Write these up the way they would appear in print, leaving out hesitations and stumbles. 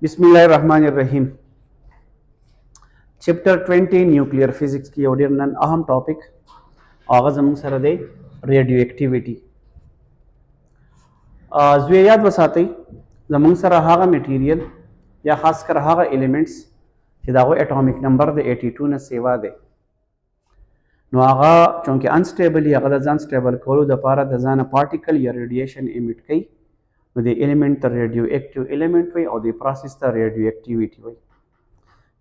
बिस्मिल्लाहिर्रहमानिर्रहीम। चैप्टर 20 nuclear physics की और नन अहम टॉपिक आगाज हम सर दे रेडियो एक्टिविटी जुयात वसाती जमंग सर हागा मटेरियल या खासकर हागा एलिमेंट्स कि दागो एटॉमिक नंबर दे 82 न सेवा दे नो आगा चूंकि अनस्टेबल या गदा अनस्टेबल कोलो द पारा द जाना पार्टिकल या रेडिएशन इमिट कई नो द एलिमेंट द रेडियो एक्टिव एलिमेंट वे और द प्रोसेस द रेडियो एक्टिविटी वे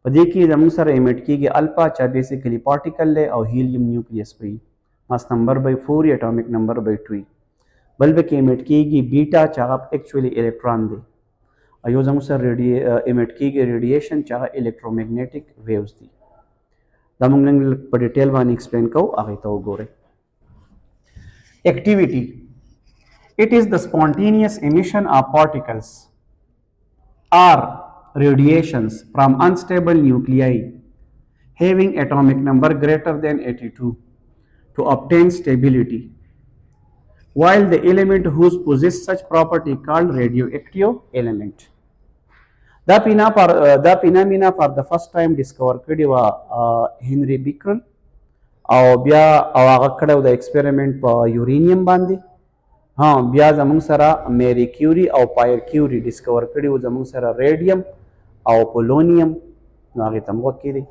पदे की जमंग सर इमिट की अल्फा चा बेसिकली पार्टिकल ले और हीलियम न्यूक्लियस पे mass number by 4 atomic number by 2 बल्ब के इमिट की बीटा चा एक्चुअली इलेक्ट्रॉन दे अयो जमंग सर इमिट की रेडिएशन चा इलेक्ट्रोमैग्नेटिक वेव्स दी दमंग पर डिटेल वानी एक्सप्लेन को आगे तो गोरे activity it is the spontaneous emission of particles or radiations from unstable nuclei having atomic number greater than 82 to obtain stability, while the element whose possess such property called radioactive element. The phenomena for the first time discovered kadi wa Henry Becquerel और बिया आवागा कड़ा उदा एक्सपेरिमेंट पर यूरेनियम बांधी हाँ बिया जमंग सरा मेरी क्यूरी और पायर क्यूरी डिस्कवर करी वो जमंग सरा रेडियम और पोलोनियम आगे तम वकीली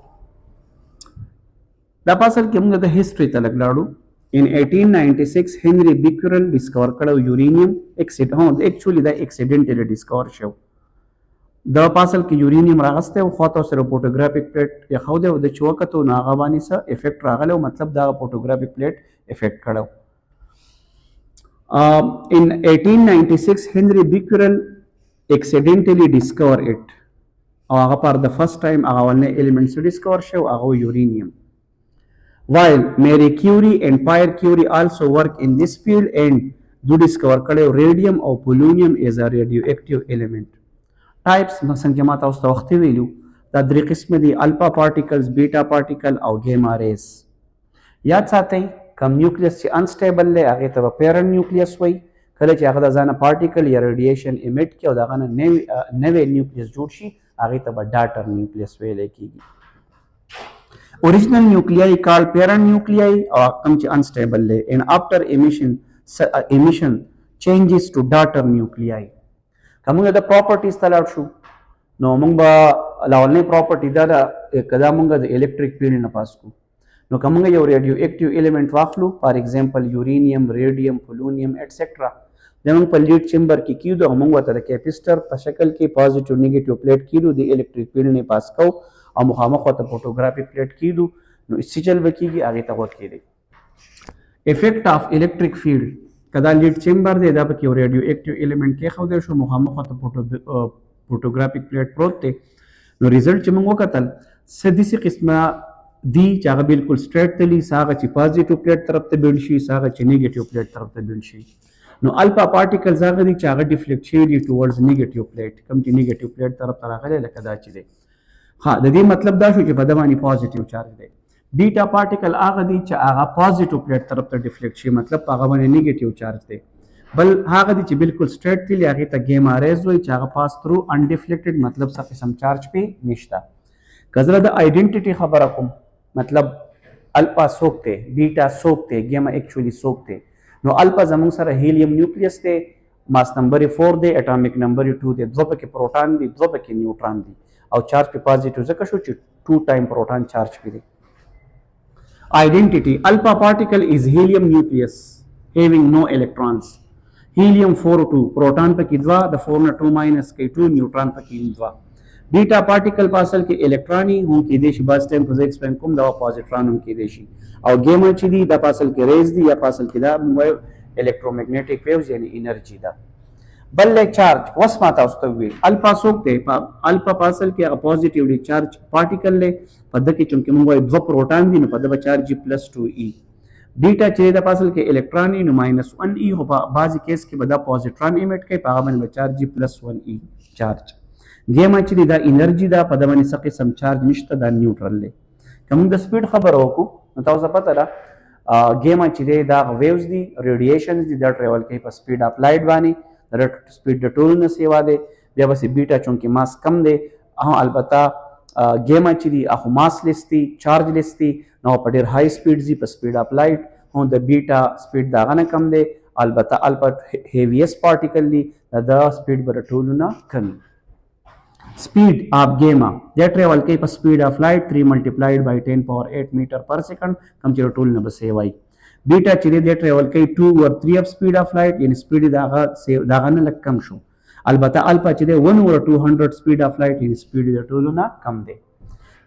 दपासल के मुंगे द हिस्ट्री तलक लाडू in 1896 Henry Becquerel discover कड़ा uranium actually the accidentally discover show the पासल की यूरेनियम रागस्ते वो खातो सर फोटोग्राफिक प्लेट या खाओ दे द चुका तो नागाबानी सा इफेक्ट रागले मतलब दा फोटोग्राफिक प्लेट इफेक्ट कड़ा in 1896 Henry Becquerel accidentally discovered it और पर the first time आवालने elements discover शो आगो uranium while Marie Curie and Pierre Curie also work in this field and do discover कड़े radium और polonium as a radioactive element types مثلا के माता उस वक्त वेलू दा द्री किस्म दी अल्फा पार्टिकल्स बीटा पार्टिकल और गेमा रेस याद साथे कम न्यूक्लियस अनस्टेबल ले आगे तब पेरेंट न्यूक्लियस वही कले ची आगे जाना पार्टिकल या रेडिएशन इमिट किया दागा ना नवे न्यूक्लियस जोड़शी आगे तब डाटर न्यूक्लियस वे लेकीगी original nuclei called parent nuclei और कम ची अनस्टेबल ले and after emission changes to daughter nuclei kamunga the properties talad shu no mungba lawalne property da kada munga the electric field na pasku no kamunga yo radioactive element वाखलू for example uranium radium polonium etcetera जब पर lead chamber की कीदो हमंग वतर कैपेसिटर पर शक्ल के पॉजिटिव नेगेटिव प्लेट कीदो दी इलेक्ट्रिक फील्ड ने पास को और मुखामख वतर फोटोग्राफिक प्लेट कीदो नो इससे चल बकीगी आगे तक वत कीदे इफेक्ट ऑफ इलेक्ट्रिक फील्ड कदा लीड चेंबर दे दा पर रेडियोएक्टिव एलिमेंट के खौदे शो मुखामख वतर फोटोग्राफिक प्लेट प्रोते नो रिजल्ट चमंगो कतल सदी से किस्म दी चागा बिल्कुल स्ट्रेट तली सागा ची पॉजिटिव प्लेट तरफ ते बिल्शी सागा ची नेगेटिव प्लेट तरफ ते बिल्शी नो अल्फा पार्टिकल सागा दी चागा डिफ्लेक्ट छेदी टुवर्ड्स नेगेटिव प्लेट कम ची नेगेटिव प्लेट तरफ तरागले लकदा ची दे हाँ ददी मतलब दा शो ची पदवानी पॉजिटिव चार्ज दे बीटा पार्टिकल आगा दी चागा पॉजिटिव प्लेट तरफ ते डिफ्लेक्ट छे मतलब पागा बने नेगेटिव चार्ज दे बल आगा दी ची बिल्कुल स्ट्रेट तली आगे तक गेम आरेज हुई चागा पास थ्रू अनडिफ्लेक्टेड मतलब सा किस्म चार्ज पे निश्ता कजरा द आइडेंटिटी खबर अकुम मतलब अल्फा सोकते बीटा सोकते गेमा एक्चुअली सोकते नो अल्फा जमंग सर हीलियम न्यूक्लियस ते मास नंबर 4 दे एटॉमिक नंबर 2 दे दो पे प्रोटॉन दी दो पे न्यूट्रॉन दी और चार्ज पे पॉजिटिव जका शो 2 टाइम प्रोटॉन चार्ज पे दे identity alpha particle is helium nucleus having no electrons helium 4 2 proton पे किदवा द 4 ना 2 माइनस के 2 न्यूट्रॉन पे किदवा बीटा पार्टिकल पासल के इलेक्ट्रॉनी हूं की देशी बस टाइम को एक्सप्लेन कुम दवा पॉजिट्रॉन हूं की देशी और गेमा ची दा पासल के रेज दी या पासल के दा इलेक्ट्रोमैग्नेटिक वेव्स यानी एनर्जी दा बल्ले चार्ज वस माता उस्तवे अल्फा सोकते अल्फा पासल के पॉजिटिवली चार्ज पार्टिकल ले पद के चुनके मुंगो दो प्रोटॉन दी न पद चार्ज +2e बीटा चे दा पासल के इलेक्ट्रॉनी न -1e हो बाजी केस के बदा पॉजिट्रॉन इमिट के पावन चार्ज +1e चार्ज गेम अच्छी दा एनर्जी दा पदवनी सके सम चार्ज निश्त दा न्यूट्रल ले कम द स्पीड खबर होकू नताव पता ला गेम अच्छी दा वेव्स दी रेडिएशंस दी दा ट्रेवल के स्पीड ऑफ लाइट वानी द स्पीड द टूल न सेवा दे بیا بس بیټا چونکې ماس کم دی البته ګیما چې دي هغه ماس لیس دي چارج لیس دي نو په ډېر های سپیډ ځي په سپیډ اف لایټ هم د بیټا سپیډ د هغه نه کم دی البته الفا هیویست پارټیکل دی د سپیډ به د ټولو نه کم speed of gamma that travel کوي په speed of light 3 multiplied by 10 power 8 meter per second کم چې ټول نه بسې وای بیٹا چې دی travel کوي 2 over 3 of speed of light یعنی speed داغه نه لږ کم شو البته الفا چې دی 1 over 200 speed of light یعنی speed د ټول نه کم دی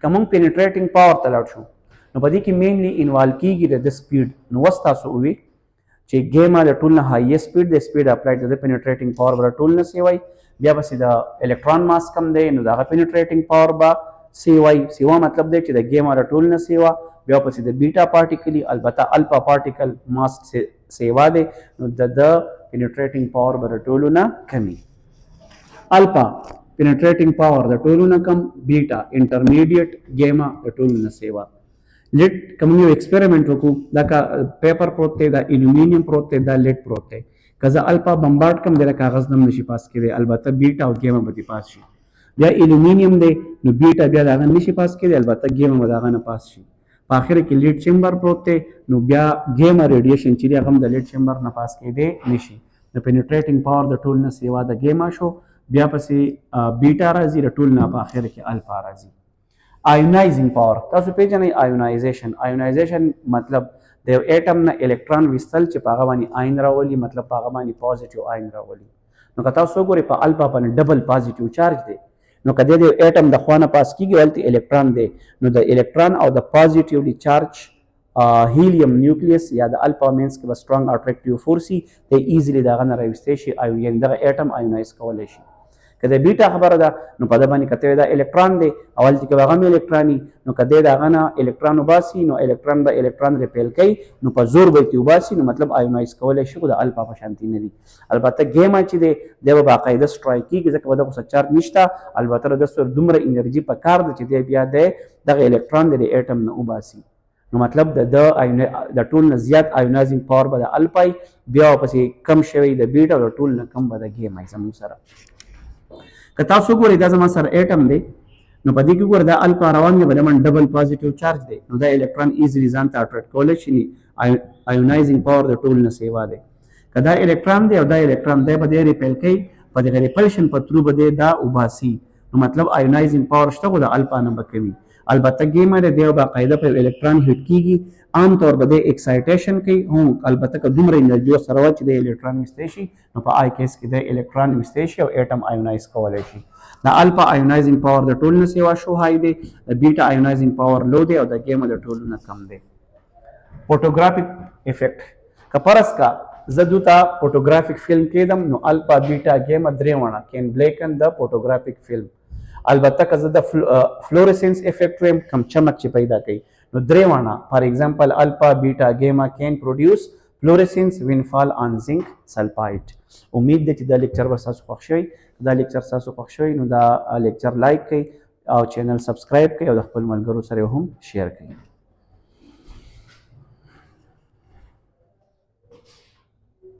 کوم penetrating power تلاړ شو نو په دې کې mainly involve کیږي د speed نو وستاسو وی چې ګیما د ټول نه هایست سپیډ د سپیډ اف لایټ د پینیټریټینګ پاور بر ټول نه سی وای بیا بس د الکترون ماس کم دی نو دا پینیټریټینګ پاور با سی وای سیوا مطلب دی چې د ګیما د ټول نه سیوا بیا پس د بیٹا پارټیکل البته الفا پارټیکل ماس سیوا دی نو د پینیټریټینګ پاور بر ټول نه کمی الفا پینیټریټینګ پاور د ټول نه کم بیٹا انټرمیډیټ ګیما د ټول نه سیوا لیټ کوم یو ایکسپریمنٹ وکړو دا پیپر پروت دی دا الومینیم پروت دی دا لیټ پروت دی کزه الفا بمبارډ کم دی کاغذ نم نشي پاس کړي البته بیټا او ګیما به پاس شي بیا الومینیم دی نو بیټا بیا دا نشي پاس کړي البته ګیما به دا نه پاس شي په اخر کې لیټ چیمبر پروت دی نو بیا ګیما ریډیشن چې هغه د لیټ چیمبر نه پاس کړي نشي د پینیټریټینګ پاور د ټول نه سیوا د ګیما شو بیا پسې بیټا راځي د ټول نه په اخر کې الفا راځي آیونایزینګ پاور تاسو پیژنئ آیونایزیشن مطلب د یو اټم نه الکترون وستل چې په هغه باندې آین راولي مطلب په هغه باندې پوزټیو آین راولي نو که تاسو وګورئ په الفا باندې ډبل پوزټیو چارج دی نو کله د اټم د خوانه پاس کیږي ولته الکترون دی نو د الکترون او د پوزټیولی چارج هیلیم نیوکلیس یا د الفا مینس کې به سترونګ اټریکټیو فورس دی ایزیلی دغه نه راوستي شي او یعنی دغه اټم آیونایز کولی شي کله بیٹا خبره ده نو په د باندې کته دا الکترون دی اول چې هغه الکترونی نو کده دا غنه الکترون وباسي نو الکترون به الکترون ریپیل کوي نو په زور به وباسي نو مطلب آیونایز کولای شي د الفا په شانتي نه دي البته ګیما چې دی د باقاعده سټرایک کیږي ځکه په دغه چارج نشته البته د سر دومره انرژي په کار ده چې دی بیا دغه الکترون د اټم نه وباسي نو مطلب د ټول نه زیات آیونایزینګ پاور به د الفا بیا پسې کم شوی د بیټا د ټول نه کم به د ګیما زموږ سره که تاسو ګورئ دا زما سره اټم دی نو په دې کې ګور دا الفا روان دی بل من ډبل پوزټیو چارج دی نو دا الکترون ایزیلی ځان ته اټریکټ کولی شي آیونایزینګ پاور د ټول نه سیوا دی که دا الکترون دی او دا الکترون دی به دی ریپیل کوي په دغه ریپلشن په ترو به دی دا وباسي نو مطلب آیونایزینګ پاور شته خو د الفا نه به کوي البته ګیما دی باقاعده په الکترون هیټ کیږي عام طور په د ایکسایټیشن کې هم البته که دومره انرژي سره چې د الکترون وستې شي نو په آی کیس کې د الکترون وستې شي او اټم آیونایز کولی شي د الفا آیونایزینګ پاور د ټول نه سیوا شو هاي دی د بیټا آیونایزینګ پاور لو دی او د ګیما د ټول نه کم دی فوټوګرافیک افیکټ کپرس کا زدوتا فوټوګرافیک فلم کېدم نو الفا بیټا ګیما درې وانه کین بلیکن د فوټوګرافیک فلم البته که زه د فلورسنس افیکټ ویم کم چمک چې پیدا کوي نو درې وانه فار ایگزامپل الفا بیٹا ګیما کین پروډیوس فلورسنس وین فال آن زنک سلفایډ امید ده چې دا لیکچر به تاسو خوښ شوی دا لیکچر تاسو خوښ شوی نو دا لیکچر لایک کړئ او چینل سبسکرایب کړئ او د خپل ملګرو سره هم شیر کړئ